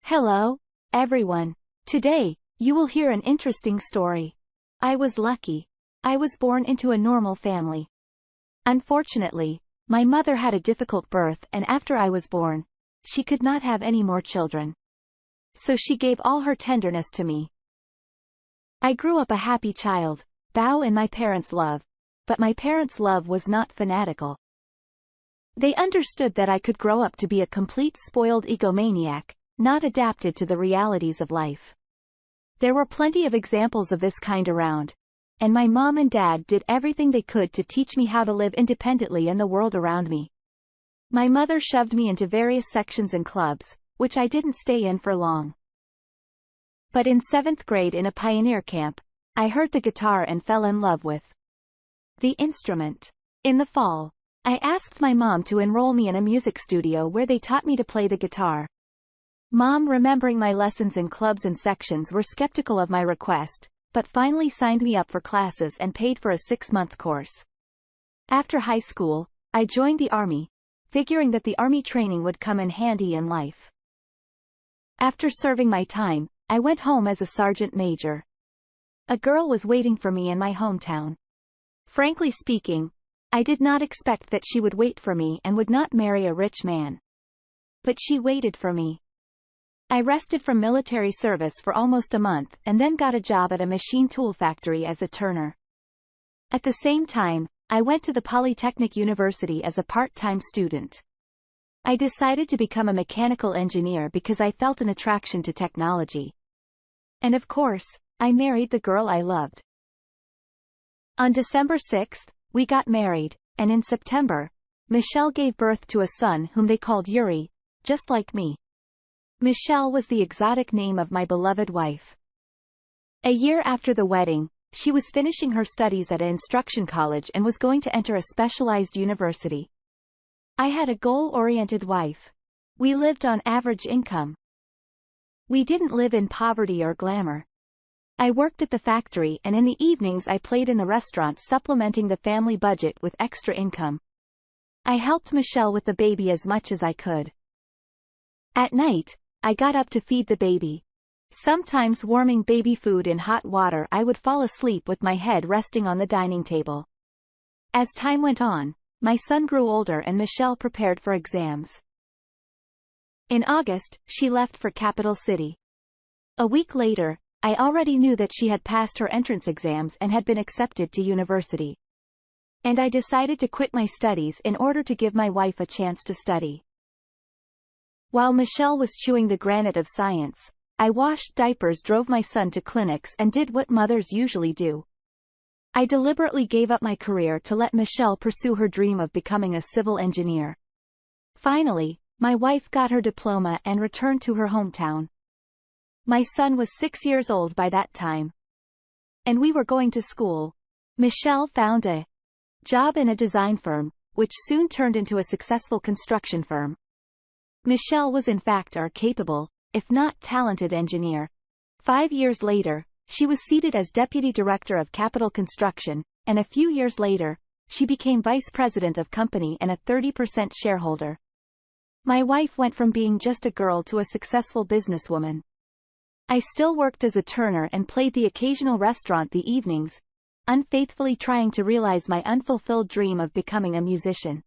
Hello, everyone. Today, you will hear an interesting story. I was lucky. I was born into a normal family. Unfortunately, my mother had a difficult birth, and after I was born, she could not have any more children. So she gave all her tenderness to me. I grew up a happy child, bow in my parents' love, but my parents' love was not fanatical. They understood that I could grow up to be a complete spoiled egomaniac, not adapted to the realities of life. There were plenty of examples of this kind around, and my mom and dad did everything they could to teach me how to live independently in the world around me. My mother shoved me into various sections and clubs, which I didn't stay in for long. But in 7th grade in a pioneer camp, I heard the guitar and fell in love with the instrument. In the fall, I asked my mom to enroll me in a music studio where they taught me to play the guitar. Mom, remembering my lessons in clubs and sections, were skeptical of my request, but finally signed me up for classes and paid for a 6-month course. After high school, I joined the Army, figuring that the Army training would come in handy in life. After serving my time, I went home as a sergeant major. A girl was waiting for me in my hometown. Frankly speaking, I did not expect that she would wait for me and would not marry a rich man. But she waited for me. I rested from military service for almost a month and then got a job at a machine tool factory as a turner. At the same time, I went to the Polytechnic University as a part-time student. I decided to become a mechanical engineer because I felt an attraction to technology. And of course, I married the girl I loved. On December 6th, we got married, and in September, Michelle gave birth to a son whom they called Yuri, just like me. Michelle was the exotic name of my beloved wife. A year after the wedding, she was finishing her studies at an instruction college and was going to enter a specialized university. I had a goal-oriented wife. We lived on average income. We didn't live in poverty or glamour. I worked at the factory, and in the evenings I played in the restaurant, supplementing the family budget with extra income. I helped Michelle with the baby as much as I could. At night, I got up to feed the baby. Sometimes warming baby food in hot water, I would fall asleep with my head resting on the dining table. As time went on, my son grew older and Michelle prepared for exams. In August, she left for Capital City. A week later, I already knew that she had passed her entrance exams and had been accepted to university. And I decided to quit my studies in order to give my wife a chance to study. While Michelle was chewing the granite of science, I washed diapers, drove my son to clinics, and did what mothers usually do. I deliberately gave up my career to let Michelle pursue her dream of becoming a civil engineer. Finally, my wife got her diploma and returned to her hometown. My son was 6 years old by that time. And we were going to school. Michelle found a job in a design firm, which soon turned into a successful construction firm. Michelle was in fact our capable, if not talented, engineer. 5 years later, she was seated as Deputy Director of Capital Construction, and a few years later, she became Vice President of company and a 30% shareholder. My wife went from being just a girl to a successful businesswoman. I still worked as a turner and played the occasional restaurant the evenings, unfaithfully trying to realize my unfulfilled dream of becoming a musician.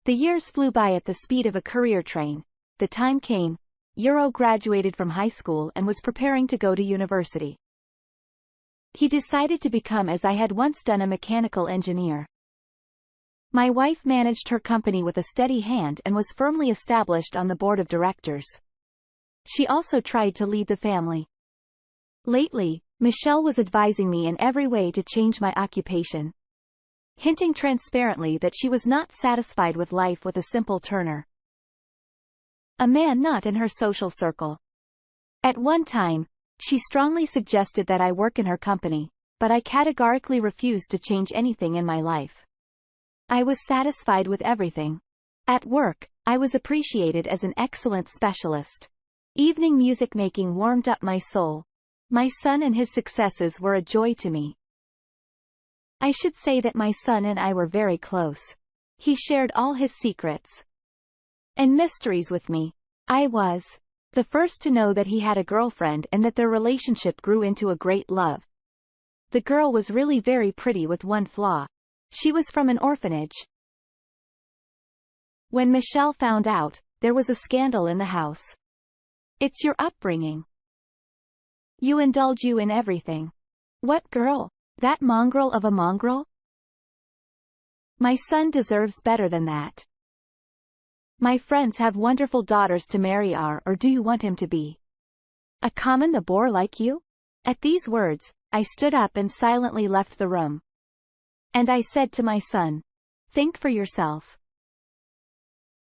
The years flew by at the speed of a career train. The time came. Euro graduated from high school and was preparing to go to university. He decided to become, as I had once done, a mechanical engineer. My wife managed her company with a steady hand and was firmly established on the board of directors. She also tried to lead the family. Lately, Michelle was advising me in every way to change my occupation, hinting transparently that she was not satisfied with life with a simple turner, a man not in her social circle. At one time, she strongly suggested that I work in her company, but I categorically refused to change anything in my life. I was satisfied with everything. At work, I was appreciated as an excellent specialist. Evening music making warmed up my soul. My son and his successes were a joy to me. I should say that my son and I were very close. He shared all his secrets and mysteries with me. I was The first to know that he had a girlfriend and that their relationship grew into a great love. The girl was really very pretty with one flaw. She was from an orphanage. When Michelle found out, there was a scandal in the house. It's your upbringing. You indulge you in everything. What girl? That mongrel of a mongrel? My son deserves better than that. My friends have wonderful daughters to marry or do you want him to be a common the boar like you? At these words, I stood up and silently left the room. And I said to my son, think for yourself.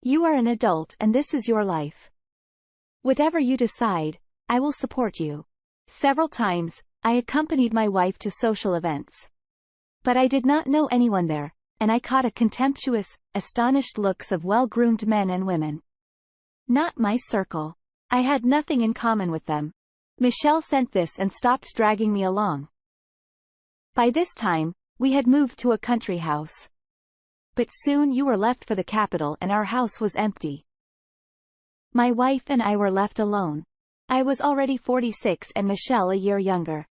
You are an adult and this is your life. Whatever you decide, I will support you. Several times, I accompanied my wife to social events. But I did not know anyone there, and I caught a contemptuous, astonished looks of well-groomed men and women. Not my circle. I had nothing in common with them. Michelle sent this and stopped dragging me along. By this time, we had moved to a country house. But soon you were left for the capital and our house was empty. My wife and I were left alone. I was already 46 and Michelle a year younger.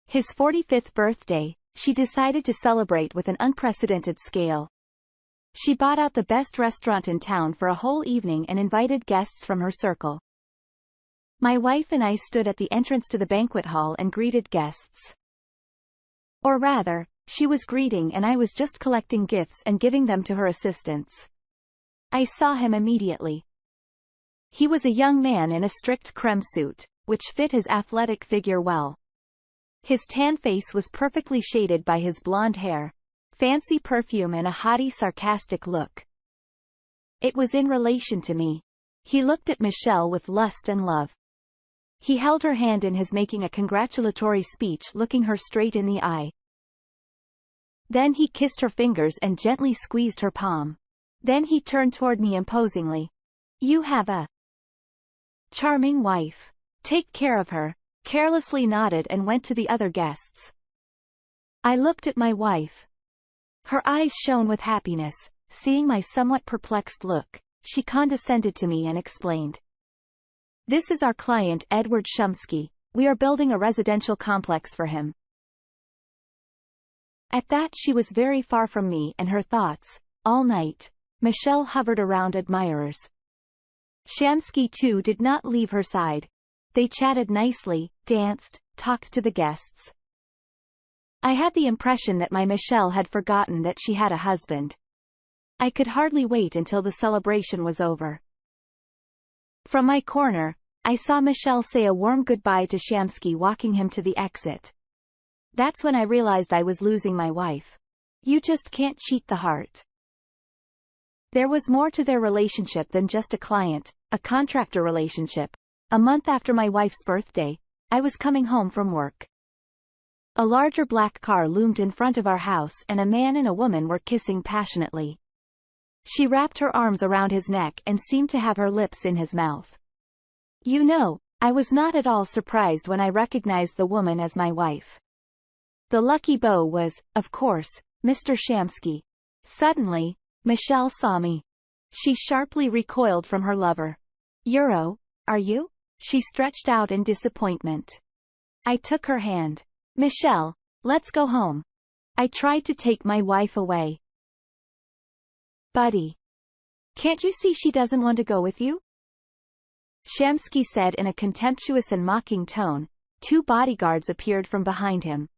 His 45th birthday, she decided to celebrate with an unprecedented scale. She bought out the best restaurant in town for a whole evening and invited guests from her circle. My wife and I stood at the entrance to the banquet hall and greeted guests. Or rather, she was greeting and I was just collecting gifts and giving them to her assistants. I saw him immediately. He was a young man in a strict creme suit, which fit his athletic figure well. His tan face was perfectly shaded by his blonde hair, fancy perfume and a haughty sarcastic look. It was in relation to me. He looked at Michelle with lust and love. He held her hand in his making a congratulatory speech looking her straight in the eye. Then he kissed her fingers and gently squeezed her palm. Then he turned toward me imposingly. You have a charming wife. Take care of her. Carelessly nodded and went to the other guests. I looked at my wife. Her eyes shone with happiness. Seeing my somewhat perplexed look, she condescended to me and explained. This is our client Edward Shumsky. We are building a residential complex for him. At that she was very far from me and her thoughts. All night, Michelle hovered around admirers. Shamsky too did not leave her side. They chatted nicely, danced, talked to the guests. I had the impression that my Michelle had forgotten that she had a husband. I could hardly wait until the celebration was over. From my corner, I saw Michelle say a warm goodbye to Shamsky walking him to the exit. That's when I realized I was losing my wife. You just can't cheat the heart. There was more to their relationship than just a contractor relationship. A month after my wife's birthday, I was coming home from work. A larger black car loomed in front of our house and a man and a woman were kissing passionately. She wrapped her arms around his neck and seemed to have her lips in his mouth. You know, I was not at all surprised when I recognized the woman as my wife. The lucky beau was, of course, Mr. Shamsky. Suddenly, Michelle saw me. She sharply recoiled from her lover. Euro, are you? She stretched out in disappointment. I took her hand. Michelle, let's go home. I tried to take my wife away. Buddy. Can't you see she doesn't want to go with you? Shamsky said in a contemptuous and mocking tone. Two bodyguards appeared from behind him.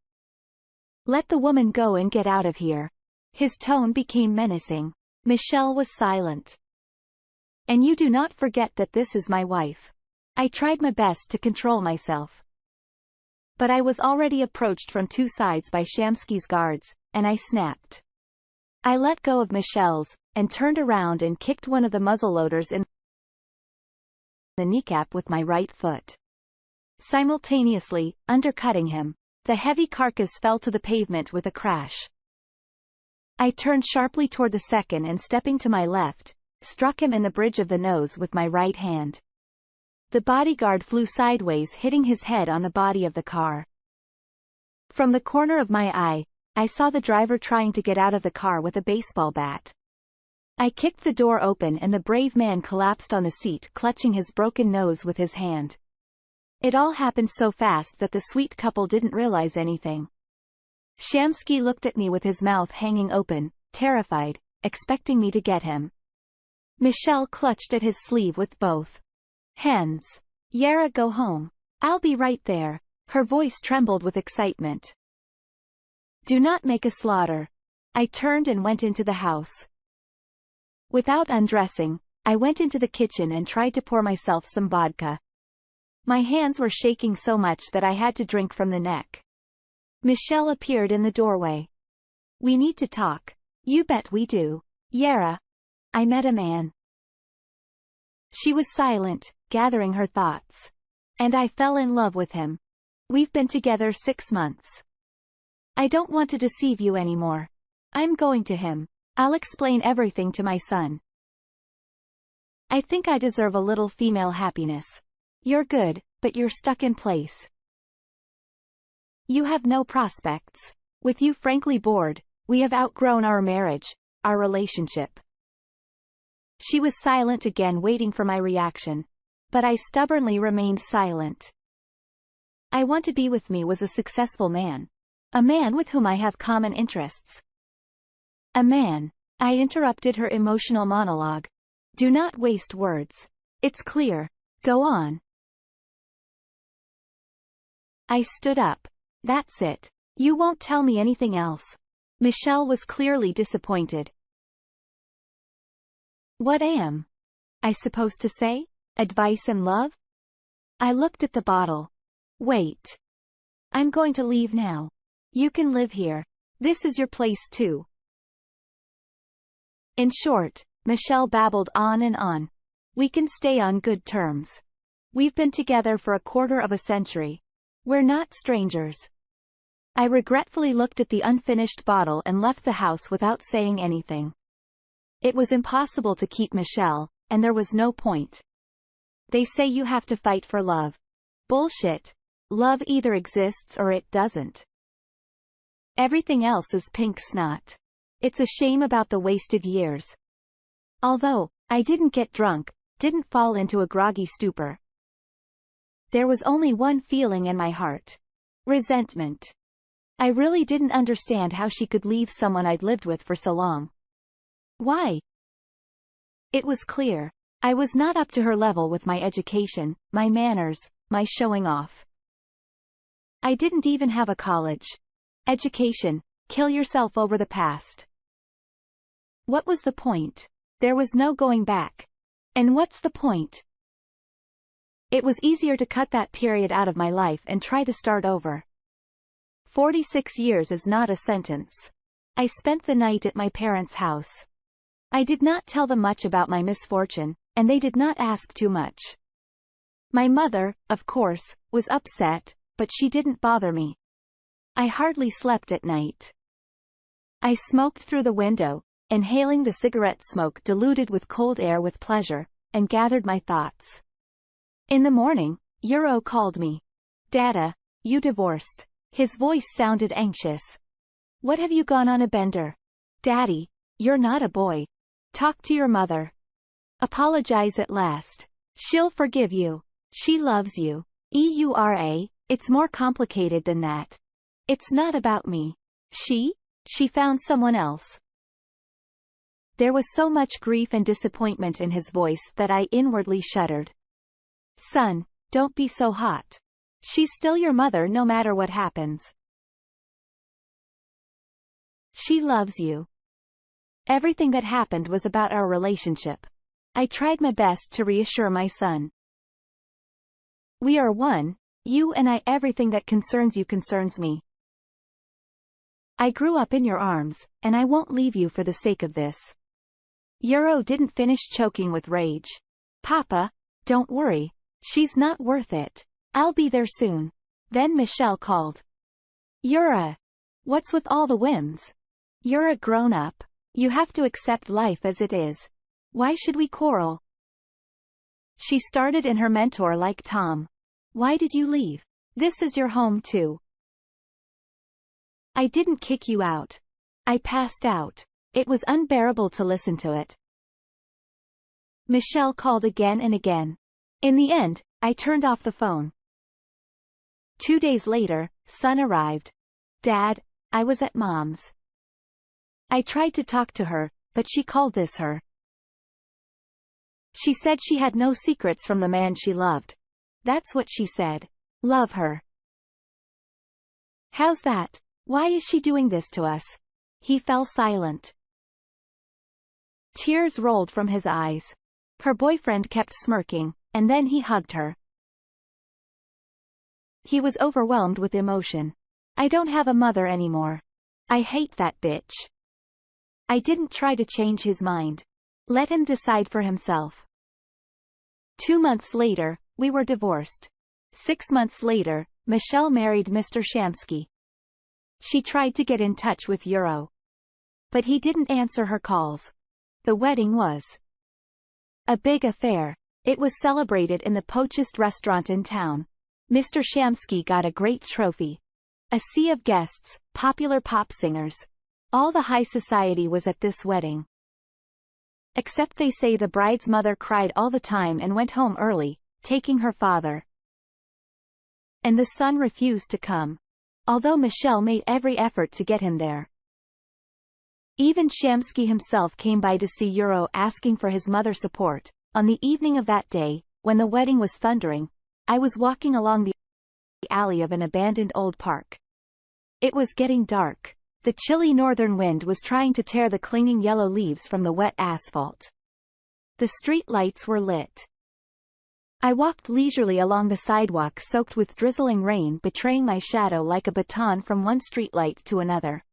Let the woman go and get out of here. His tone became menacing. Michelle was silent. And you do not forget that this is my wife. I tried my best to control myself. But I was already approached from two sides by Shamsky's guards, and I snapped. I let go of Michelle's, and turned around and kicked one of the muzzleloaders in the kneecap with my right foot. Simultaneously, undercutting him, the heavy carcass fell to the pavement with a crash. I turned sharply toward the second and stepping to my left, struck him in the bridge of the nose with my right hand. The bodyguard flew sideways hitting his head on the body of the car. From the corner of my eye, I saw the driver trying to get out of the car with a baseball bat. I kicked the door open and the brave man collapsed on the seat, clutching his broken nose with his hand. It all happened so fast that the sweet couple didn't realize anything. Shamsky looked at me with his mouth hanging open, terrified, expecting me to get him. Michelle clutched at his sleeve with both hands. Yara, go home. I'll be right there. Her voice trembled with excitement. Do not make a slaughter. I turned and went into the house. Without undressing, I went into the kitchen and tried to pour myself some vodka. My hands were shaking so much that I had to drink from the neck. Michelle appeared in the doorway. We need to talk. You bet we do. Yara. I met a man. She was silent, gathering her thoughts. And I fell in love with him. We've been together 6 months. I don't want to deceive you anymore. I'm going to him. I'll explain everything to my son. I think I deserve a little female happiness. You're good, but you're stuck in place. You have no prospects. With you frankly bored, we have outgrown our marriage, our relationship. She was silent again, waiting for my reaction. But I stubbornly remained silent. I want to be with me was a successful man. A man with whom I have common interests. A man. I interrupted her emotional monologue. Do not waste words. It's clear. Go on. I stood up. That's it. You won't tell me anything else. Michelle was clearly disappointed. What am I supposed to say? Advice and love? I looked at the bottle. Wait. I'm going to leave now. You can live here. This is your place too. In short, Michelle babbled on and on. We can stay on good terms. We've been together for 1/4 of a century. We're not strangers. I regretfully looked at the unfinished bottle and left the house without saying anything. It was impossible to keep Michelle, and there was no point. They say you have to fight for love. Bullshit. Love either exists or it doesn't. Everything else is pink snot. It's a shame about the wasted years. Although, I didn't get drunk, didn't fall into a groggy stupor. There was only one feeling in my heart. Resentment. I really didn't understand how she could leave someone I'd lived with for so long. Why? It was clear. I was not up to her level with my education, my manners, my showing off. I didn't even have a college education. Kill yourself over the past. What was the point? There was no going back. And what's the point? It was easier to cut that period out of my life and try to start over. 46 years is not a sentence. I spent the night at my parents' house. I did not tell them much about my misfortune, and they did not ask too much. My mother, of course, was upset, but she didn't bother me. I hardly slept at night. I smoked through the window, inhaling the cigarette smoke diluted with cold air with pleasure, and gathered my thoughts. In the morning, Euro called me. Dada, you divorced. His voice sounded anxious. What have you gone on a bender? Daddy, you're not a boy. Talk to your mother. Apologize at last. She'll forgive you. She loves you. Eura, it's more complicated than that. It's not about me. She found someone else. There was so much grief and disappointment in his voice that I inwardly shuddered. Son, don't be so hot. She's still your mother no matter what happens. She loves you. Everything that happened was about our relationship. I tried my best to reassure my son. We are one, you and I. Everything that concerns you concerns me. I grew up in your arms, and I won't leave you for the sake of this. Euro didn't finish choking with rage. Papa, don't worry. She's not worth it. I'll be there soon. Then Michelle called. Yura. What's with all the whims? You're a grown-up. You have to accept life as it is. Why should we quarrel? She started in her mentor-like Tom. Why did you leave? This is your home too. I didn't kick you out. I passed out. It was unbearable to listen to it. Michelle called again and again. In the end, I turned off the phone. 2 days later, son arrived. Dad, I was at Mom's. I tried to talk to her, but she called this her. She said she had no secrets from the man she loved. That's what she said. Love her. How's that? Why is she doing this to us? He fell silent. Tears rolled from his eyes. Her boyfriend kept smirking, and then he hugged her. He was overwhelmed with emotion. I don't have a mother anymore. I hate that bitch. I didn't try to change his mind. Let him decide for himself. 2 months later, we were divorced. 6 months later, Michelle married Mr. Shamsky. She tried to get in touch with Euro. But he didn't answer her calls. The wedding was a big affair. It was celebrated in the pochest restaurant in town. Mr. Shamsky got a great trophy. A sea of guests, popular pop singers. All the high society was at this wedding. Except they say the bride's mother cried all the time and went home early, taking her father. And the son refused to come. Although Michelle made every effort to get him there. Even Shamsky himself came by to see Euro asking for his mother's support. On the evening of that day, when the wedding was thundering, I was walking along the alley of an abandoned old park. It was getting dark. The chilly northern wind was trying to tear the clinging yellow leaves from the wet asphalt. The street lights were lit. I walked leisurely along the sidewalk soaked with drizzling rain, betraying my shadow like a baton from one streetlight to another.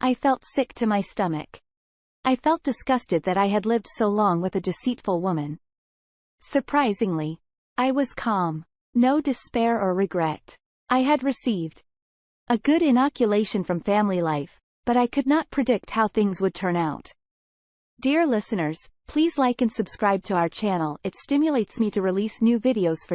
I felt sick to my stomach. I felt disgusted that I had lived so long with a deceitful woman. Surprisingly, I was calm. No despair or regret. I had received a good inoculation from family life, but I could not predict how things would turn out. Dear listeners, please like and subscribe to our channel. It stimulates me to release new videos for you.